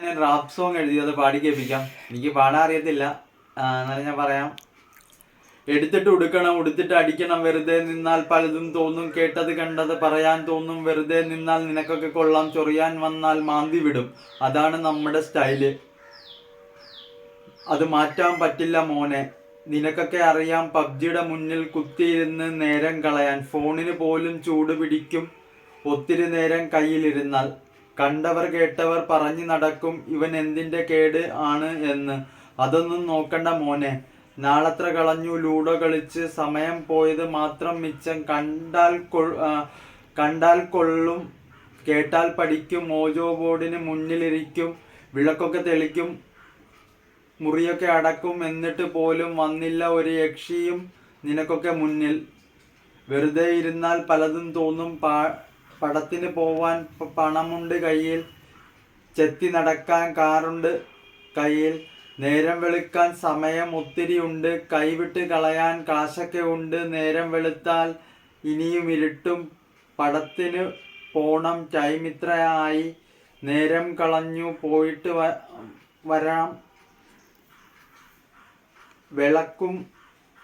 ഞാൻ rap song എഴുതി, അത് പാടി കേൾപ്പിക്കാം. എനിക്ക് പാടാൻ അറിയത്തില്ല, എന്നാലും ഞാൻ പറയാം. എടുത്തിട്ട് ഉടുക്കണം, ഉടുത്തിട്ട് അടിക്കണം, വെറുതെ നിന്നാൽ പലതും തോന്നും, കേട്ടത് കണ്ടത് പറയാൻ തോന്നും, വെറുതെ നിന്നാൽ നിനക്കൊക്കെ കൊള്ളാം, ചൊറിയാൻ വന്നാൽ മാന്തി വിടും, അതാണ് നമ്മുടെ സ്റ്റൈല്, അത് മാറ്റാൻ പറ്റില്ല മോനെ, നിനക്കൊക്കെ അറിയാം പബ്ജിയുടെ മുന്നിൽ കുത്തിയിരുന്ന് നേരം കളയാൻ, ഫോണിന് പോലും ചൂട് പിടിക്കും ഒത്തിരി നേരം കയ്യിലിരുന്നാൽ, കണ്ടവർ കേട്ടവർ പറഞ്ഞു നടക്കും ഇവൻ എന്തിൻ്റെ കേട് ആണ് എന്ന്, അതൊന്നും നോക്കണ്ട മോനെ, നാളത്ര കളഞ്ഞു ലൂഡോ കളിച്ച്, സമയം പോയത് മാത്രം മിച്ചം, കണ്ടാൽ കൊള്ളും കേട്ടാൽ പഠിക്കും, മോജോ ബോർഡിന് മുന്നിലിരിക്കും, വിളക്കൊക്കെ തെളിക്കും, മുറിയൊക്കെ അടക്കും, എന്നിട്ട് പോലും വന്നില്ല ഒരു യക്ഷിയും നിനക്കൊക്കെ മുന്നിൽ, വെറുതെ ഇരുന്നാൽ പലതും തോന്നും, പടത്തിന് പോവാൻ പണമുണ്ട് കയ്യിൽ, ചെത്തി നടക്കാൻ കാറുണ്ട് കയ്യിൽ, നേരം വെളുക്കാൻ സമയം ഒത്തിരി ഉണ്ട്, കൈവിട്ട് കളയാൻ കാശൊക്കെ ഉണ്ട്, നേരം വെളുത്താൽ ഇനിയും ഇരുട്ടും, പടത്തിന് പോണം ടൈം ഇത്രയായി, നേരം കളഞ്ഞു പോയിട്ട് വരാം,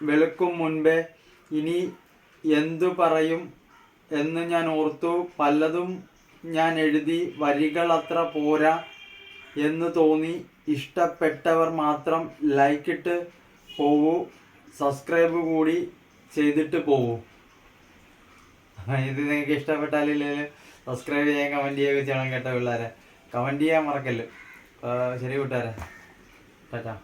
വെളുക്കും മുൻപേ, ഇനി എന്തു പറയും എന്ന് ഞാൻ ഓർത്തു, പലതും ഞാൻ എഴുതി, വരികൾ അത്ര പോരാ എന്ന് തോന്നി, ഇഷ്ടപ്പെട്ടവർ മാത്രം ലൈക്കിട്ട് പോവൂ, സബ്സ്ക്രൈബ് കൂടി ചെയ്തിട്ട് പോവൂ. ഇത് നിങ്ങൾക്ക് ഇഷ്ടപ്പെട്ടാലില്ലെങ്കിൽ സബ്സ്ക്രൈബ് ചെയ്യാൻ, കമൻറ്റ് ചെയ്യുകയൊക്കെ ചെയ്യണം കേട്ടോ പിള്ളേരെ, കമൻറ്റ് ചെയ്യാൻ മറക്കല്ല്. ശരി കൂട്ടുകാരെ, ടാറ്റാ.